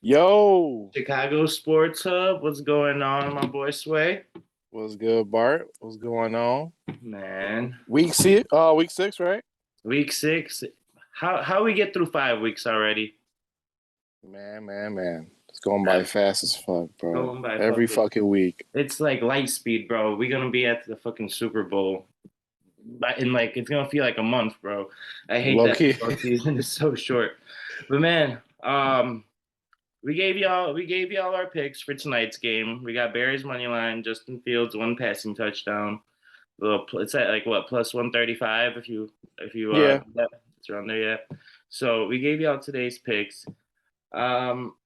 Yo, Chicago Sports Hub, what's going on, my boy Sway? what's good, Bart? What's going on? Man, Week 6, right? week 6. How we get through 5 weeks already? Man. It's going by fast as fuck, bro. Going by Every fucking. fucking week. It's like light speed, bro. We're gonna be at the fucking Super Bowl, but in like it's gonna feel like a month, bro. I hate Low that key. football season is so short. But man, we gave y'all our picks for tonight's game. We got Bears money line, Justin Fields one passing touchdown. It's at like what plus 135 if you Yeah. yeah, it's around there, yeah. So we gave y'all today's picks. Um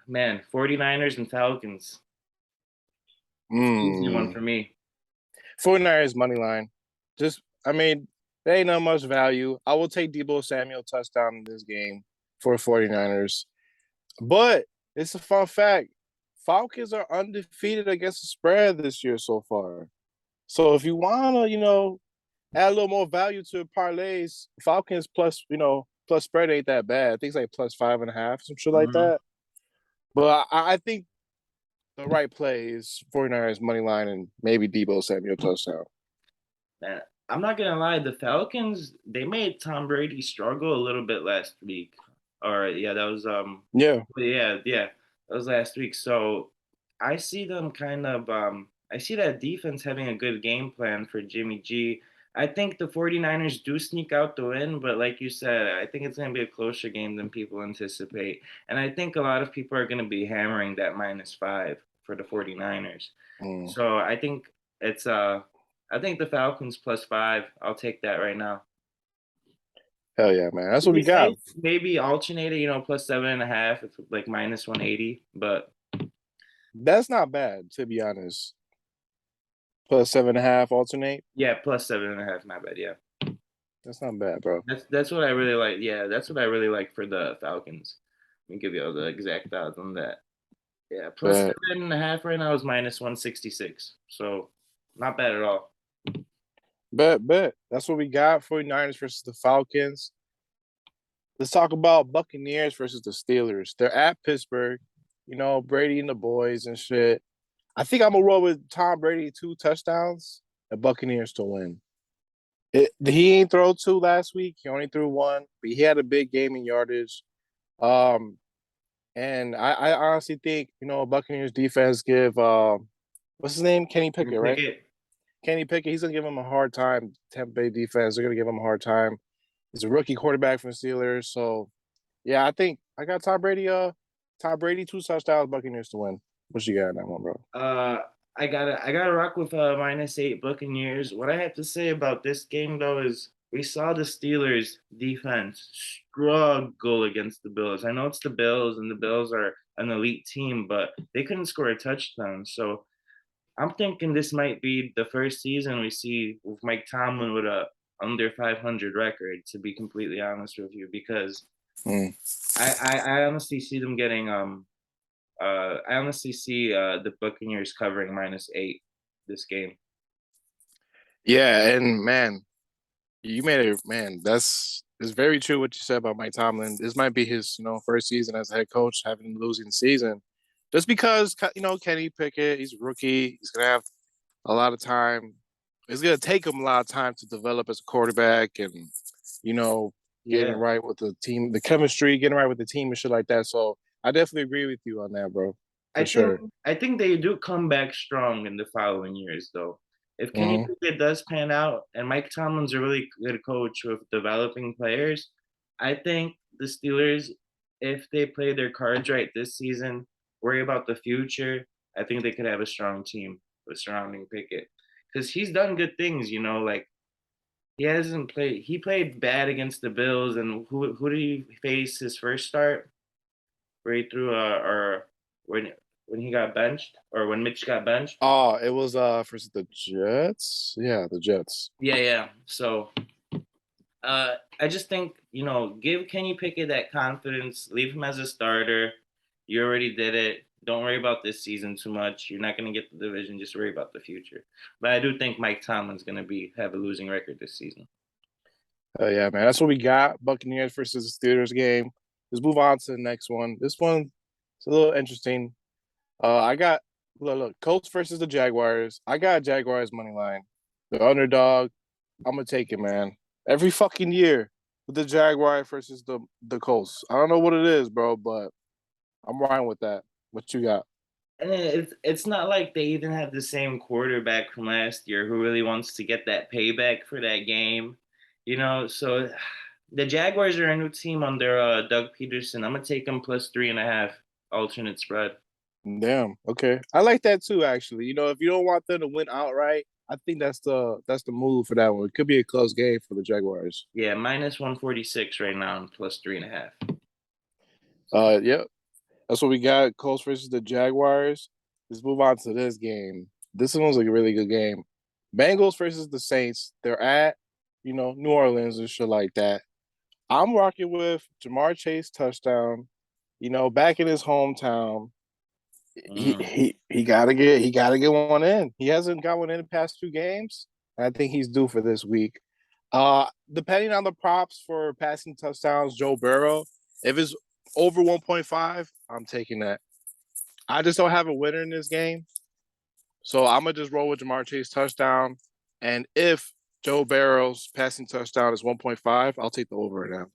man, 49ers and Falcons. It's an easy one Mm. for me. 49ers money line. There ain't not much value. I will take Debo Samuel touchdown in this game for 49ers. But it's a fun fact. Falcons are undefeated against the spread this year so far. So if you wanna, add a little more value to parlays. Falcons plus spread ain't that bad. I think it's like plus 5.5, some shit like Mhm. that. But I think the right play is 49ers money line and maybe Debo Samuel touchdown. Man, I'm not gonna lie, the Falcons they made Tom Brady struggle a little bit last week. Or yeah, that was Yeah. yeah, that was last week. So I see them kind of I see that defense having a good game plan for Jimmy G. I think the 49ers do sneak out the win, but like you said, I think it's going to be a closer game than people anticipate. And I think a lot of people are going to be hammering that -5 for the 49ers. Mm. So it's I think the Falcons +5. I'll take that right now. Hell yeah, man. That's It'd what be we got. nice, maybe alternate it, +7.5. It's like -180, but That's not bad, to be honest. Plus 7.5 alternate. yeah, +7.5, not bad. Yeah, That's not bad, bro. that's what I really like. Yeah, that's what I really like for the Falcons. Let me give you all the exact odds on that. Yeah, plus Bet. 7.5 right now is -166, so not bad at all. Bet. That's what we got. 49ers versus the Falcons. Let's talk about Buccaneers versus the Steelers. They're at Pittsburgh. Brady and the boys and shit. I think I'm gonna roll with Tom Brady 2 touchdowns and Buccaneers to win. He ain't throw two last week. He only threw one, but he had a big game in yardage. Um, and I honestly think Buccaneers defense give what's his name, Kenny You Pickett, pick right? it. Kenny Pickett. He's gonna give him a hard time. Tampa Bay defense. They're gonna give him a hard time. He's a rookie quarterback from the Steelers, so yeah, I think I got Tom Brady. Tom Brady 2 touchdowns, Buccaneers to win. What you got in that one, bro? Uh, I gotta rock with -8 Buccaneers. What I have to say about this game though is we saw the Steelers defense struggle against the Bills. I know it's the Bills and the Bills are an elite team, but they couldn't score a touchdown. So I'm thinking this might be the first season we see with Mike Tomlin with a under 500 record. To be completely honest with you, because Mm. I honestly see them getting I honestly see the Buccaneers covering -8 this game. Yeah, and man, you made it, man. That's it's very true what you said about Mike Tomlin. This might be his, first season as a head coach, having a losing season. Just because Kenny Pickett, he's a rookie, he's gonna have a lot of time. It's gonna take him a lot of time to develop as a quarterback, and you know, getting Yeah, right with the team, the chemistry, getting right with the team and shit like that. So I definitely agree with you on that, bro, I for think sure. I think they do come back strong in the following years, though. If Kenny Hmm. Pickett does pan out, and Mike Tomlin's a really good coach with developing players, I think the Steelers, if they play their cards right this season, worry about the future, I think they could have a strong team with surrounding Pickett because he's done good things. Like he hasn't played. He played bad against the Bills, and who did he face his first start? Where he threw or when he got benched or when Mitch got benched? Oh, it was versus the Jets. Yeah, the Jets. Yeah, yeah. So I just think give Kenny Pickett that confidence. Leave him as a starter. You already did it. Don't worry about this season too much. You're not going to get the division. Just worry about the future. But I do think Mike Tomlin's going to be have a losing record this season. Yeah, man. That's what we got. Buccaneers versus the Steelers game. Let's move on to the next one. This one, It's a little interesting. I got look, Colts versus the Jaguars. I got Jaguars money line. The underdog. I'm gonna take it, man. Every fucking year with the Jaguar versus the Colts. I don't know what it is, bro, but I'm riding with that. What you got? And it's not like they even have the same quarterback from last year who really wants to get that payback for that game, So the Jaguars are a new team under Doug Peterson. I'm gonna take them plus 3.5 alternate spread. Damn. Okay. I like that too, actually. If you don't want them to win outright, I think that's the move for that one. It could be a close game for the Jaguars. Yeah, minus 146 right now and plus 3.5. Yep. That's what we got. Colts versus the Jaguars. Let's move on to this game. This one's like a really good game. Bengals versus the Saints. They're at, New Orleans and shit like that. I'm rocking with Jamar Chase touchdown. Back in his hometown. He Mm. he he gotta get one in. He hasn't got one in the past 2 games. And I think he's due for this week. Depending on the props for passing touchdowns, Joe Burrow, if it's over 1.5, I'm taking that. I just don't have a winner in this game. So I'm gonna just roll with Jamar Chase touchdown. And if Joe Barrow's passing touchdown is 1.5, I'll take the over now.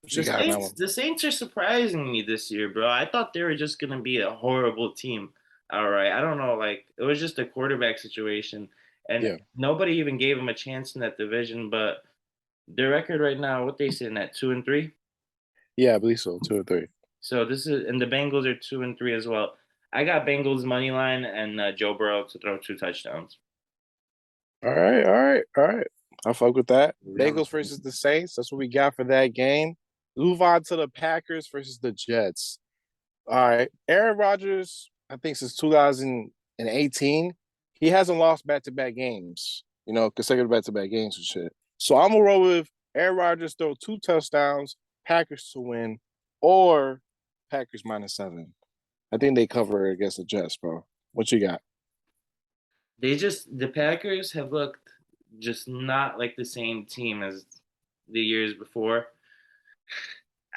What The you got in that Saints, one? the Saints are surprising me this year, bro. I thought they were just gonna be a horrible team. All right, I don't know, like it was just a quarterback situation, and Yeah. nobody even gave them a chance in that division. But their record right now, what they sitting at 2-3. Yeah, I believe so. 2 or 3. So this is, and the Bengals are 2-3 as well. I got Bengals money line and Joe Burrow to throw 2 touchdowns. All right, all right, all right. I fuck with that. Yeah. Bengals versus the Saints. That's what we got for that game. Move on to the Packers versus the Jets. All right. Aaron Rodgers, I think since 2018, he hasn't lost back-to-back games, consecutive back-to-back games and shit. So I'm going to roll with Aaron Rodgers throw 2 touchdowns, Packers to win, or Packers -7. I think they cover against the Jets, bro. What you got? The Packers have looked just not like the same team as the years before.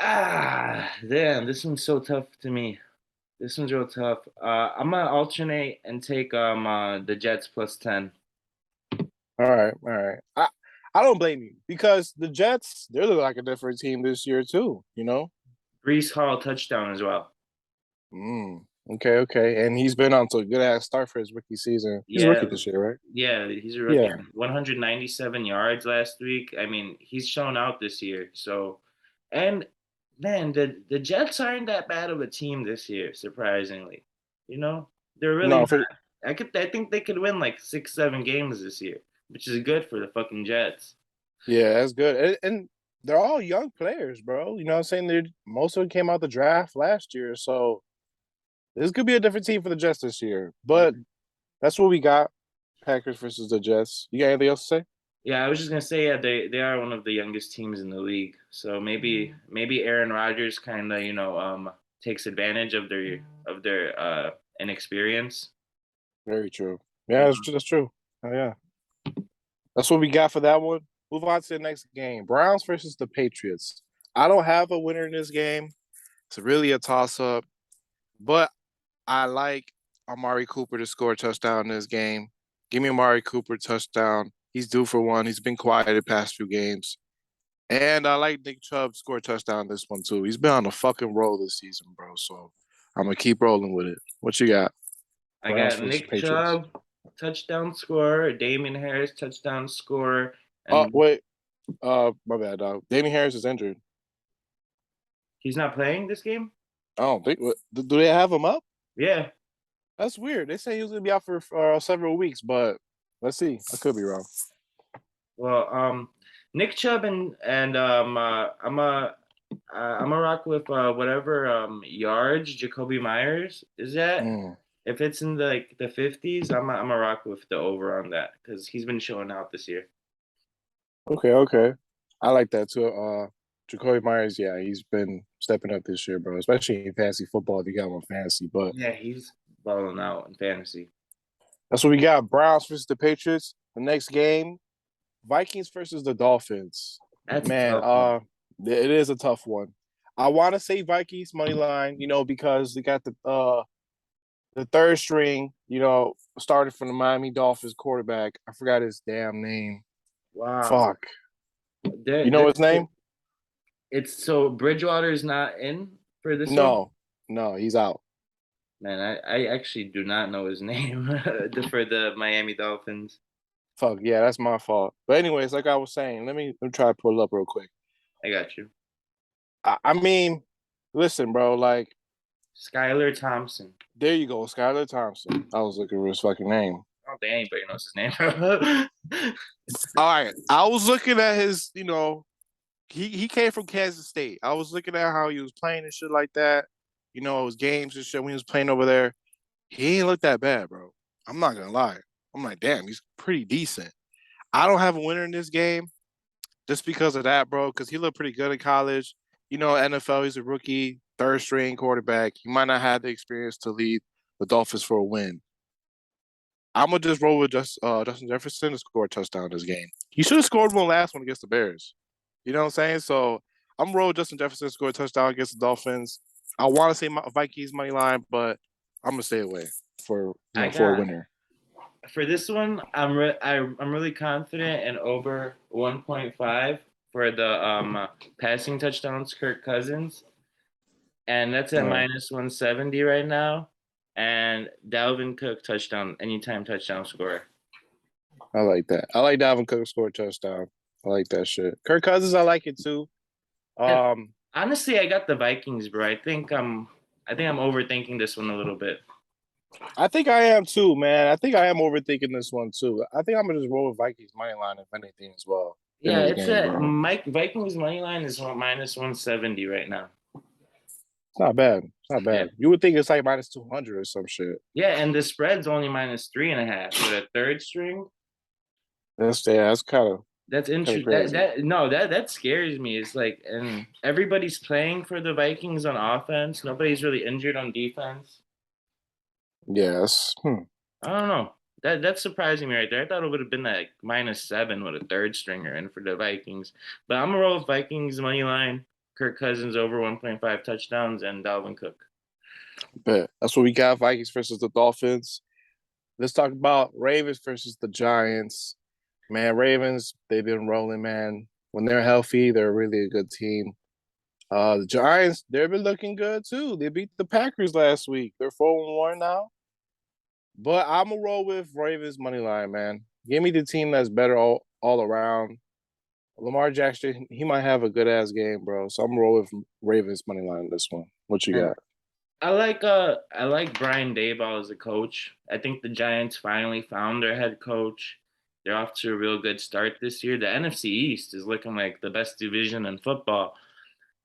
Damn, this one's so tough to me. This one's real tough. I'm gonna alternate and take the Jets plus 10. All right, all right. I don't blame you because the Jets, they're like a different team this year too. Brees Hall touchdown as well. Okay, okay. And he's been on to a good ass start for his rookie season. He's a Yeah, rookie this year, right? yeah, he's a rookie. Yeah. 197 yards last week. I mean, he's shown out this year. So, and man, the Jets aren't that bad of a team this year, surprisingly. You know, they're really No, not. for I think they could win like 6, 7 games this year, which is good for the fucking Jets. yeah, that's good. And they're all young players, bro. You know what I'm saying? Most of them came out the draft last year. So this could be a different team for the Jets this year. But that's what we got. Packers versus the Jets. You got anything else to say? Yeah, I was just gonna say, yeah, they are one of the youngest teams in the league. So maybe Aaron Rodgers kind of takes advantage of their inexperience. Very true. Yeah, that's true. Oh, yeah. That's what we got for that one. Move on to the next game. Browns versus the Patriots. I don't have a winner in this game. It's really a toss-up. But I like Amari Cooper to score a touchdown in this game. Give me Amari Cooper touchdown. He's due for one. He's been quiet the past few games. And I like Nick Chubb to score a touchdown this one too. He's been on a fucking roll this season, bro. So I'm gonna keep rolling with it. What you got? I Browns got versus Nick Patriots. Chubb touchdown scorer, Damian Harris touchdown scorer, Oh, and wait. My bad, dog. Damien Harris is injured. he's not playing this game. I don't think. Do they have him up? Yeah. That's weird. They say he was gonna be out for several weeks, but let's see. I could be wrong. Well, Nick Chubb and I'm a rock with whatever yards Jacoby Myers is at. Mm. If it's in the 50s, I'm a rock with the over on that because he's been showing out this year. Okay, okay. I like that too. Jacoby Myers, yeah, he's been stepping up this year, bro. Especially in fantasy football if you got him on fantasy. But Yeah, he's balling out in fantasy. that's what we got. Browns versus the Patriots. The next game, Vikings versus the Dolphins. That's a Man, tough one. it is a tough one. I want to say Vikings money line, because they got the third string, started from the Miami Dolphins quarterback. I forgot his damn name. Wow. Fuck. You There, know there, his name? it's so Bridgewater is not in for this one. No, no, he's out. Man, I actually do not know his name for the Miami Dolphins. Fuck yeah, that's my fault. But anyways, like I was saying, let me try to pull it up real quick. I got you. I mean, listen, bro, like Skylar Thompson. there you go, Skylar Thompson. I was looking for his fucking name. I don't think anybody knows his name. All right, I was looking at his, he came from Kansas State. I was looking at how he was playing and shit like that. His games and shit when he was playing over there. He ain't look that bad, bro. I'm not gonna lie. I'm like, damn, he's pretty decent. I don't have a winner in this game just because of that, bro. Because he looked pretty good in college. NFL, he's a rookie, third string quarterback. He might not have the experience to lead the Dolphins for a win. I'm gonna just roll with Justin Jefferson to score a touchdown this game. He should have scored one last one against the Bears. You know what I'm saying? So I'm gonna roll with Justin Jefferson to score a touchdown against the Dolphins. I want to say my Vikings money line, but I'm gonna stay away for I for a got winner. for this one. I'm really confident in over 1.5 for the passing touchdowns. Kirk Cousins, and that's at minus 170 right now. And Dalvin Cook touchdown, anytime touchdown scorer. I like that. I like Dalvin Cook score a touchdown. I like that shit. Kirk Cousins, I like it too. And Um, honestly, I got the Vikings, bro. I think I'm overthinking this one a little bit. I think I am too, man. I think I am overthinking this one too. I think I'm gonna just roll with Vikings money line if anything as well in Yeah, this it's game, a bro. Mike Vikings money line is minus 170 right now. It's not bad. It's not Yeah. bad. You would think it's like minus 200 or some shit. Yeah, and the spread's only minus 3.5 for the third string. That's That's kind of interesting. That crazy. that no, that scares me. It's like, and everybody's playing for the Vikings on offense. Nobody's really injured on defense. Yes. I don't know. That's surprising me right there. I thought it would have been like -7 with a third stringer in for the Vikings. But I'm gonna roll with Vikings money line. Kirk Cousins over 1.5 touchdowns and Dalvin Cook. Bet. That's what we got. Vikings versus the Dolphins. Let's talk about Ravens versus the Giants. Man, Ravens, they've been rolling, man. When they're healthy, they're really a good team. The Giants, they've been looking good too. They beat the Packers last week. They're 4-1 now. But I'm gonna roll with Ravens money line, man. Give me the team that's better all around. Lamar Jackson, he might have a good ass game, bro. So I'm gonna roll with Ravens money line this one. What you And got? I like Brian Daboll as a coach. I think the Giants finally found their head coach. They're off to a real good start this year. The NFC East is looking like the best division in football.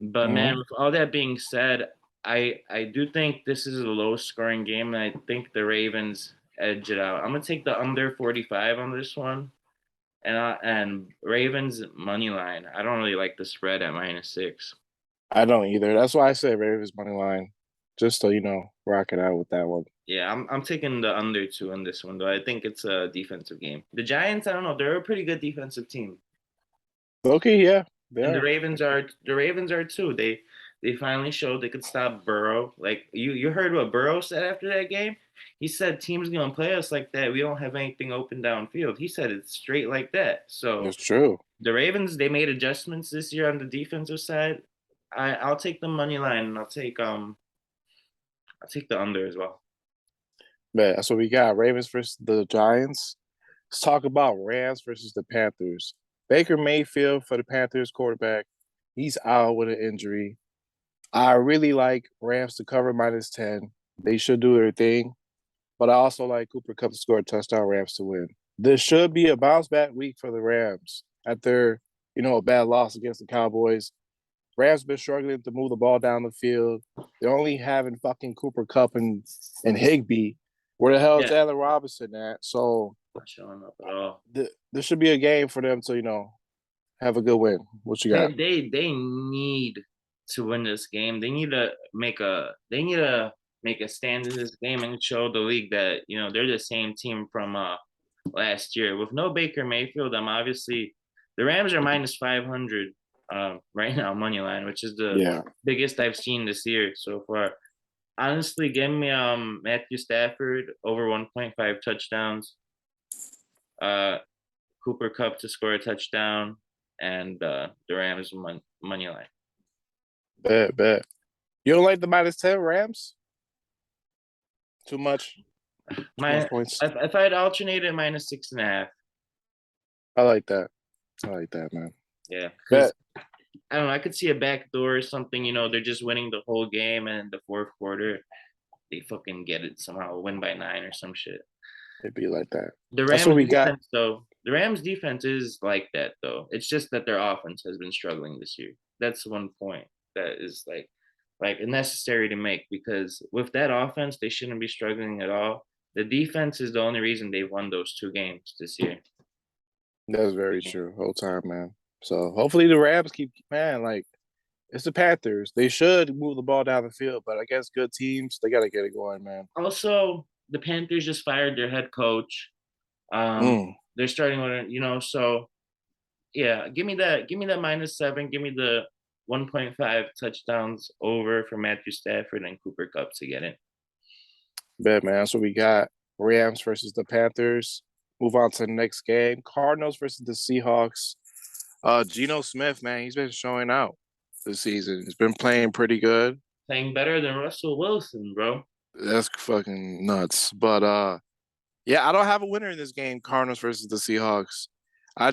But man, Mm-hmm. with all that being said, I do think this is a low scoring game, and I think the Ravens edge it out. I'm gonna take the under 45 on this one, and Ravens money line. I don't really like the spread at -6. I don't either. That's why I say Ravens money line. Just to, rock it out with that one. Yeah, I'm taking the under 2 on this one though. I think it's a defensive game. The Giants, I don't know, they're a pretty good defensive team. Okay, yeah, they And are. the Ravens are too. They finally showed they could stop Burrow. Like you heard what Burrow said after that game? He said teams gonna play us like that. We don't have anything open downfield. He said it straight like that. So It's true. the Ravens, they made adjustments this year on the defensive side. I'll take the money line and I'll take the under as well. But that's what we got. Ravens versus the Giants. Let's talk about Rams versus the Panthers. Baker Mayfield for the Panthers quarterback. He's out with an injury. I really like Rams to cover -10. They should do their thing. But I also like Cooper Kupp to score a touchdown, Rams to win. This should be a bounce back week for the Rams after, a bad loss against the Cowboys. Rams been struggling to move the ball down the field. They're only having fucking Cooper Kupp and Higbee. Where the hell is Yeah, Allen Robinson at? So not showing up at all. this should be a game for them to, have a good win. What you They got? they they need to win this game. They need to make a stand in this game and show the league that they're the same team from last year. With no Baker Mayfield, I'm obviously the Rams are -500 right now, money line, which is the Yeah. biggest I've seen this year so far. Honestly, give me Matthew Stafford over 1.5 touchdowns. Uh, Cooper Cup to score a touchdown, and the Rams money line. Bet. You don't like the -10 Rams? Too much. Too much points. If I'd alternate it, -6.5. I like that. Man. Yeah, because I don't know. I could see a backdoor or something. They're just winning the whole game, and in the fourth quarter, they fucking get it somehow, win by 9 or some shit. It'd be like that. The That's what Rams we got. defense, though, the Rams defense is like that, though. It's just that their offense has been struggling this year. That's one point that is like necessary to make, because with that offense, they shouldn't be struggling at all. The defense is the only reason they've won those 2 games this year. That's very true. Whole time, man. So hopefully the Rams keep, man, like, it's the Panthers. They should move the ball down the field, but I guess good teams, they got to get it going, man. Also, the Panthers just fired their head coach. They're starting with, so yeah, give me that -7. Give me the 1.5 touchdowns over for Matthew Stafford and Cooper Cup to get it. Bet, man. That's what we got. Rams versus the Panthers. Move on to the next game. Cardinals versus the Seahawks. Geno Smith, man, he's been showing out this season. He's been playing pretty good. Playing better than Russell Wilson, bro. That's fucking nuts. But yeah, I don't have a winner in this game, Cardinals versus the Seahawks. I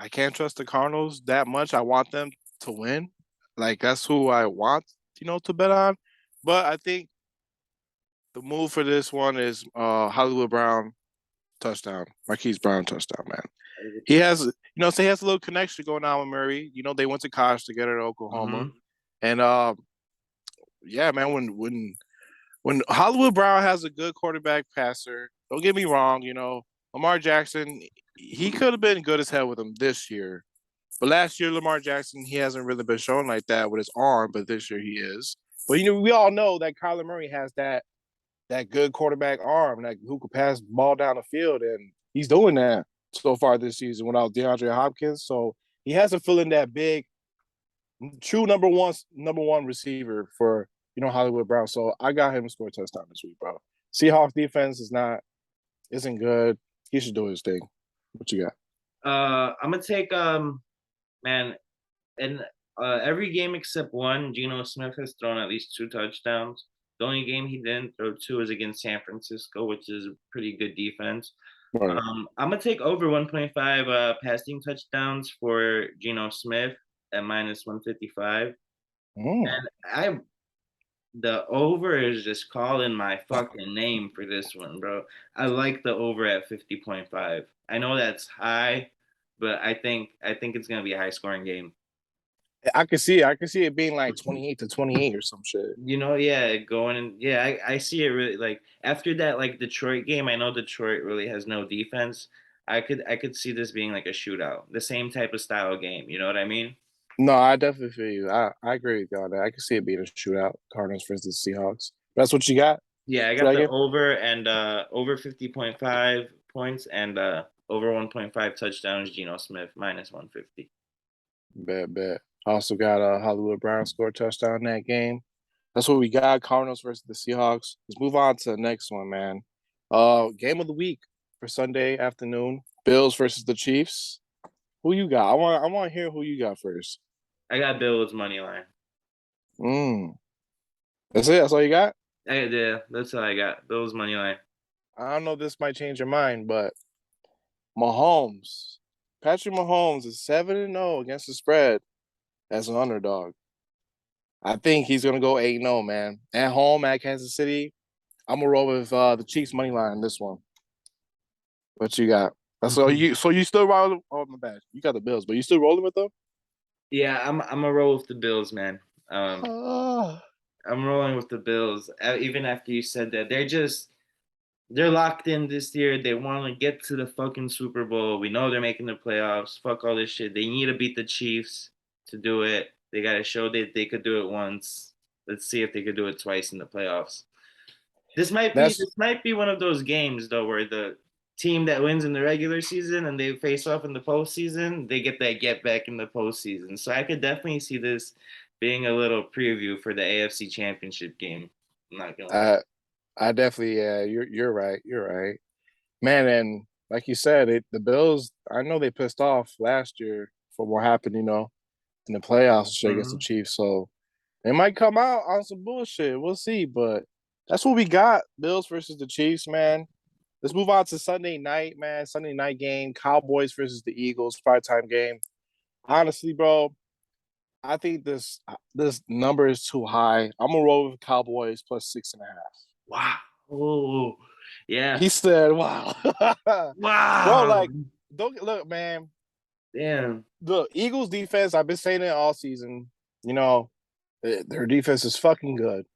can't trust the Cardinals that much. I want them to win. Like, that's who I want, to bet on. But I think the move for this one is Hollywood Brown touchdown. Marquise Brown touchdown, man. He has, so he has a little connection going on with Murray. They went to college together in Oklahoma. And yeah, man, when Hollywood Brown has a good quarterback passer, don't get me wrong, Lamar Jackson, he could have been good as hell with him this year. But last year, Lamar Jackson, he hasn't really been showing like that with his arm, but this year he is. But, we all know that Kyler Murray has that good quarterback arm, who could pass the ball down the field, and he's doing that so far this season without DeAndre Hopkins. So he has to fill in that big, true number one receiver for, Hollywood Brown. So I got him to score a touchdown this week, bro. Seahawks defense isn't good. He should do his thing. What you got? I'm gonna take man, and every game except one, Geno Smith has thrown at least 2 touchdowns. The only game he didn't throw 2 is against San Francisco, which is a pretty good defense. Right. I'm gonna take over 1.5 passing touchdowns for Geno Smith at -155. And the over is just calling my fucking name for this one, bro. I like the over at 50.5. I know that's high, but I think it's gonna be a high scoring game. I can see it being like 28-28 or some shit. Yeah, going and yeah, I see it really, like, after that, like, Detroit game. I know Detroit really has no defense. I could see this being like a shootout, the same type of style game. You know what I mean? No, I definitely feel you. I agree with you on that. I can see it being a shootout, Cardinals versus Seahawks. That's what you got? Yeah, I got the over, and over 50.5 points, and over 1.5 touchdowns, Geno Smith, -150. Bet. Also got Hollywood Brown score a touchdown in that game. That's what we got, Cardinals versus the Seahawks. Let's move on to the next one, man. Game of the week for Sunday afternoon. Bills versus the Chiefs. Who you got? I want to hear who you got first. I got Bills money line. That's it? That's all you got? Yeah, that's all I got. Bills money line. I don't know if this might change your mind, but Patrick Mahomes is 7-0 against the spread as an underdog. I think he's gonna go 8-0, man. At home at Kansas City, I'm gonna roll with the Chiefs money line in this one. What you got? So you still rolling? Oh, my bad. You got the Bills, but you still rolling with them? Yeah, I'm a roll with the Bills, man. I'm rolling with the Bills. Even after you said that, they're locked in this year. They want to get to the fucking Super Bowl. We know they're making the playoffs. Fuck all this shit. They need to beat the Chiefs to do it. They got to show that they could do it once. Let's see if they could do it twice in the playoffs. This might be one of those games, though, where the team that wins in the regular season and they face off in the postseason, they get that get back in the postseason. So I could definitely see this being a little preview for the AFC Championship game. I'm not gonna lie. I I definitely you're right. You're right. Man, and like you said, the Bills, I know they pissed off last year for what happened, in the playoffs and shit against the Mhm. Chiefs. So they might come out on some bullshit. We'll see. But that's what we got. Bills versus the Chiefs, man. Let's move on to Sunday night, man. Sunday night game. Cowboys versus the Eagles, primetime game. Honestly, bro, I think this number is too high. I'm gonna roll with Cowboys plus 6.5. Wow. Oh, yeah. He said, "Wow, bro." Wow. Like, don't look, man. Damn. The Eagles defense, I've been saying it all season. You know, their defense is fucking good.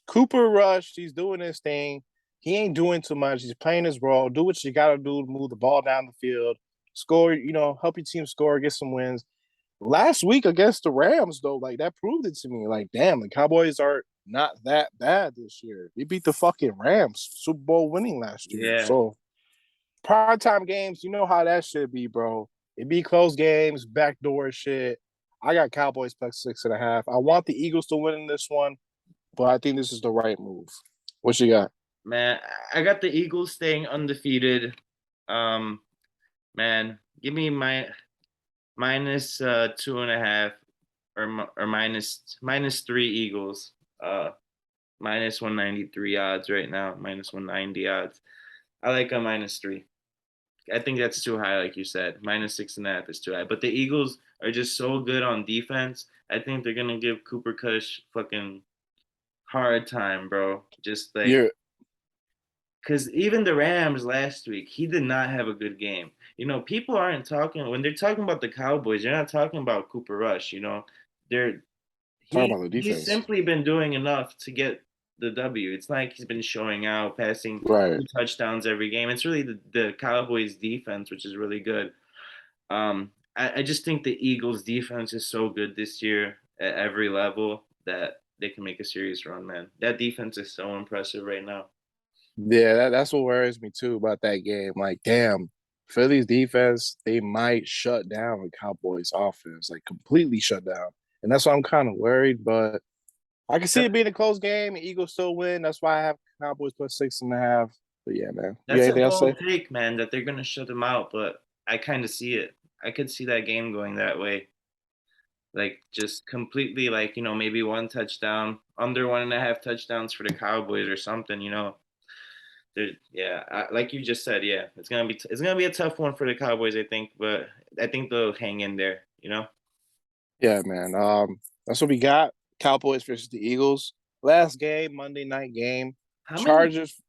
Cooper Rush, he's doing his thing. He ain't doing too much. He's playing his role. Do what you got to do to move the ball down the field, score. Help your team score, get some wins. Last week against the Rams, though, like that proved it to me. Like, damn, the Cowboys are not that bad this year. They beat the fucking Rams, Super Bowl winning last year. Yeah. So primetime games, you know how that should be, bro. It be close games, backdoor shit. I got Cowboys plus 6.5. I want the Eagles to win in this one, but I think this is the right move. What you got? Man, I got the Eagles staying undefeated. Um, man, give me my minus 2.5 or minus three Eagles. Minus 193 odds right now. Minus 190 odds. I like a minus three. I think that's too high, like you said. Minus 6.5 is too high. But the Eagles are just so good on defense. I think they're gonna give Cooper Kush fucking hard time, bro. Just like You're because even the Rams last week, he did not have a good game. People aren't talking when they're talking about the Cowboys. They're not talking about Cooper Rush. They're talking he about the he's defense. simply been doing enough to get the W. It's not like he's been showing out, passing Right. 2 touchdowns every game. It's really the Cowboys defense, which is really good. I just think the Eagles defense is so good this year at every level that they can make a serious run, man. That defense is so impressive right now. Yeah, that's what worries me too about that game. Like, damn, Philly's defense, they might shut down the Cowboys offense, like completely shut down. And that's why I'm kind of worried, but I can see it being a close game and Eagles still win. That's why I have Cowboys plus 6.5. But yeah, man. You got That's a anything else to bold say? take, man, that they're gonna shut them out, but I kind of see it. I could see that game going that way, like just completely, like maybe one touchdown, under 1.5 touchdowns for the Cowboys or something. Yeah, like you just said, yeah, it's gonna be a tough one for the Cowboys, I think, but I think they'll hang in there. Yeah, man. That's what we got. Cowboys versus the Eagles. Last game, Monday night game. How many Chargers.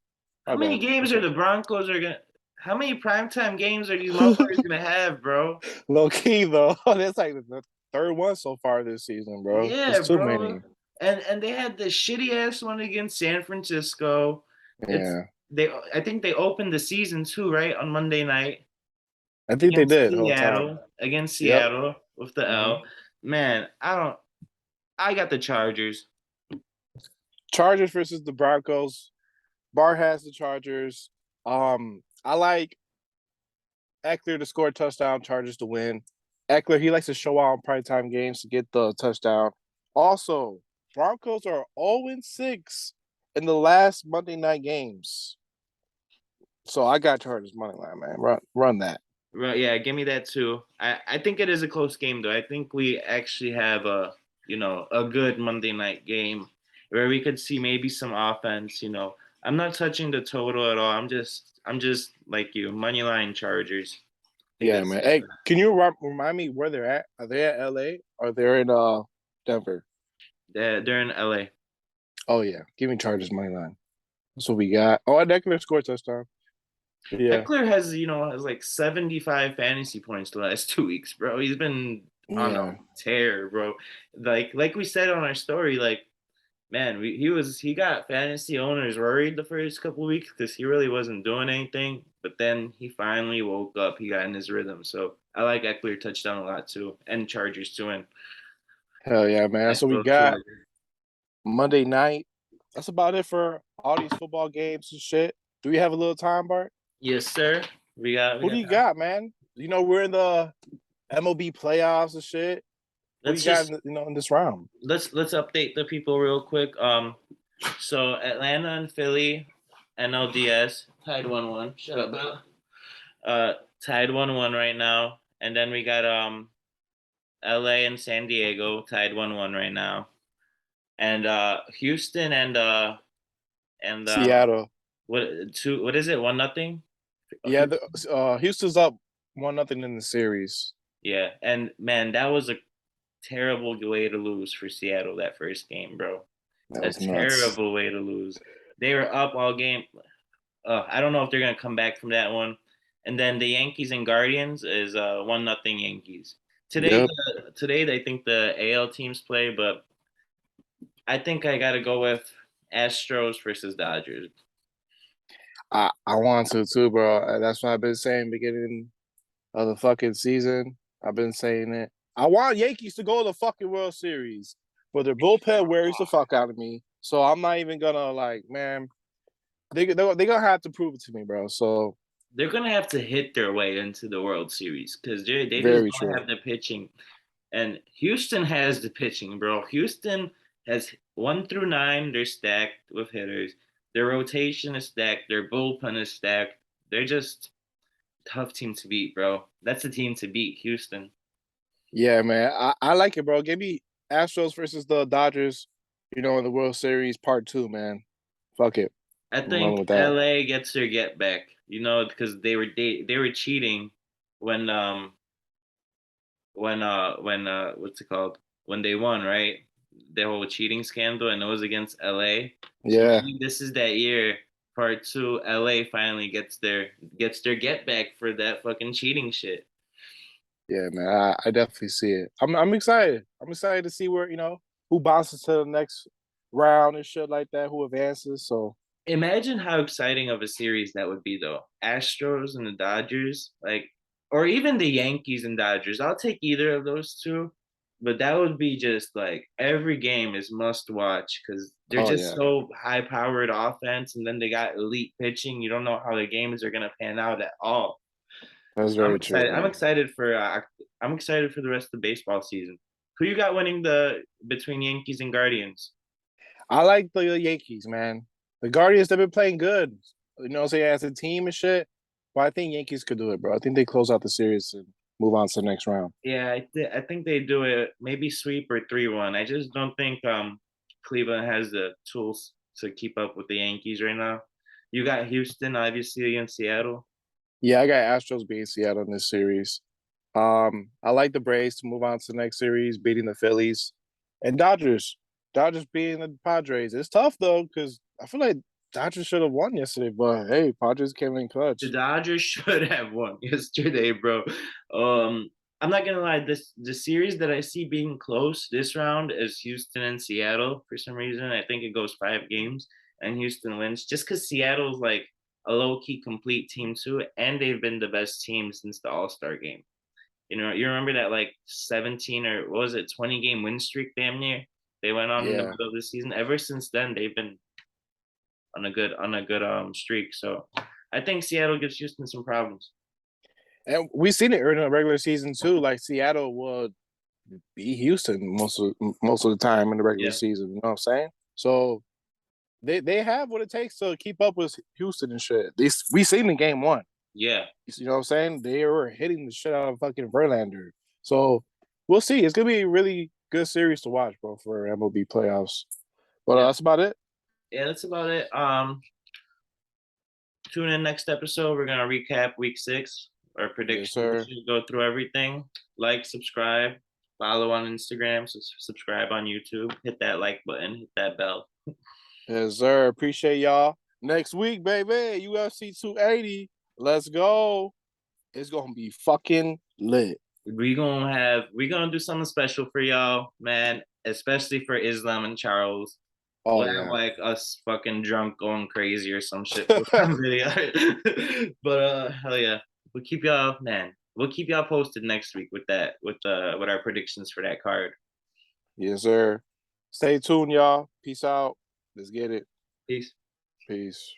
how My many bad. games What's are up? the Broncos are gonna? How many primetime games are these motherfuckers gonna have, bro? Low key though. That's like the third one so far this season, bro. Yeah, It's too bro. many. And they had the shitty ass one against San Francisco. It's Yeah. they I think they opened the season too, right, on Monday night I think they against did the whole time. Yep. Seattle with the Hmm. L. Man, I got the Chargers. Chargers versus the Broncos. Bar has the Chargers. I like Eckler to score a touchdown, Chargers to win. Eckler, he likes to show out on primetime games to get the touchdown. Also, Broncos are 0-6 in the last Monday night games. So I got Chargers money line, man. Run that. Right, yeah, give me that too. I think it is a close game though. I think we actually have a good Monday night game where we could see maybe some offense. I'm not touching the total at all. I'm just like you, money line Chargers. I think Yeah, that's man. Hey, can you remind me where they're at? Are they at LA? Or they're in Denver? they're in LA. Oh yeah. Give me Chargers money line. That's what we got. Oh, and Eckler scored a touchdown. Yeah. Eckler has like 75 fantasy points the last 2 weeks, bro. He's been on a Yeah. tear, bro. Like we said on our story, like man, he got fantasy owners worried the first couple of weeks because he really wasn't doing anything. But then he finally woke up. He got in his rhythm. So I like Eckler touchdown a lot too, and Chargers to win. Hell yeah, man. Nice That's what we little got. slugger. Monday night. That's about it for all these football games and shit. Do we have a little time, Bart? Yes, sir. Who do you got, man? You know, we're in the MLB playoffs and shit. Who Let's you got, just in this round? let's update the people real quick. So Atlanta and Philly, NLDS tied 1-1. Shut up, Bella. Tied 1-1 right now, and then we got LA and San Diego tied 1-1 right now, and Houston and Seattle. what is it, 1-0? Yeah, Houston's up 1-0 in the series. Yeah, and man, that was a terrible way to lose for Seattle that first game, bro. That A was nuts. terrible way to lose. They were up all game. I don't know if they're gonna come back from that one. And then the Yankees and Guardians is 1-0 Yankees. Yep. Today they think the AL teams play, but I think I gotta go with Astros versus Dodgers. I want to too, bro. That's what I've been saying beginning of the fucking season. I've been saying it. I want Yankees to go to the fucking World Series, but their bullpen wears the fuck out of me. So I'm not even gonna man. They're gonna have to prove it to me, bro. So They're gonna have to hit their way into the World Series because they just very don't true. have the pitching. And Houston has the pitching, bro. Houston has 1 through 9. They're stacked with hitters. Their rotation is stacked. Their bullpen is stacked. They're just tough team to beat, bro. That's the team to beat, Houston. Yeah, man. I like it, bro. Give me Astros versus the Dodgers, in the World Series Part 2, man. Fuck it. I I'm rolling think with that. LA gets their get back, because they were cheating when what's it called, when they won, right? The whole cheating scandal, and it was against LA. So Yeah. maybe this is that year, part two. LA finally gets their get back for that fucking cheating shit. Yeah, man. I definitely see it. I'm excited. I'm excited to see where, who bounces to the next round and shit like that, who advances. So Imagine how exciting of a series that would be, though. Astros and the Dodgers, like, or even the Yankees and Dodgers. I'll take either of those two, but that would be just like every game is must watch because they're oh just yeah. so high powered offense, and then they got elite pitching. You don't know how the games are gonna pan out at all. That's So I'm very true, excited. man. I'm excited for the rest of the baseball season. Who you got winning the between Yankees and Guardians? I like the Yankees, man. The Guardians, they've been playing good. You know what I'm saying, as a team and shit. But I think Yankees could do it, bro. I think they close out the series and move on to the next round. Yeah, I think they do it maybe sweep or 3-1. I just don't think Cleveland has the tools to keep up with the Yankees right now. You got Houston obviously against Seattle. Yeah, I got Astros beating Seattle in this series. I like the Braves to move on to the next series, beating the Phillies. And Dodgers. Dodgers beating the Padres. It's tough though, because I feel like Dodgers should have won yesterday, but hey, Padres came in The clutch. Dodgers should have won yesterday, bro. I'm not gonna lie, the series that I see being close this round is Houston and Seattle for some reason. I think it goes 5 games and Houston wins just because Seattle's like a low key complete team too, and they've been the best team since the All Star game. You remember that like 17 or what was it, 20 game win streak damn near they went on in the Yeah. middle of the season. Ever since then, they've been on a good streak. So I think Seattle gives Houston some problems. And we've seen it in the regular season too. Like Seattle would beat Houston most of the time in the regular Yeah, season. You know what I'm saying? So they have what it takes to keep up with Houston and shit. We seen in game one. yeah, You know what I'm saying? They were hitting the shit out of fucking Verlander. So we'll see. It's gonna be a really good series to watch, bro, for MLB playoffs. But yeah, that's about it. yeah. That's about it. Tune in next episode. We're gonna recap week 6, our Yes, predictions, sir. go through everything. Like, subscribe, follow on Instagram, subscribe on YouTube, hit that like button, hit that bell. Yes, sir. Appreciate y'all. Next week, baby, UFC 280. Let's go. It's gonna be fucking lit. We gonna do something special for y'all, man, especially for Islam and Charles. Oh We'll have yeah. like us fucking drunk going crazy or some shit for some video. But hell yeah. We'll keep y'all posted next week with with our predictions for that card. Yes, sir. Stay tuned, y'all. Peace out. Let's get it. Peace. Peace.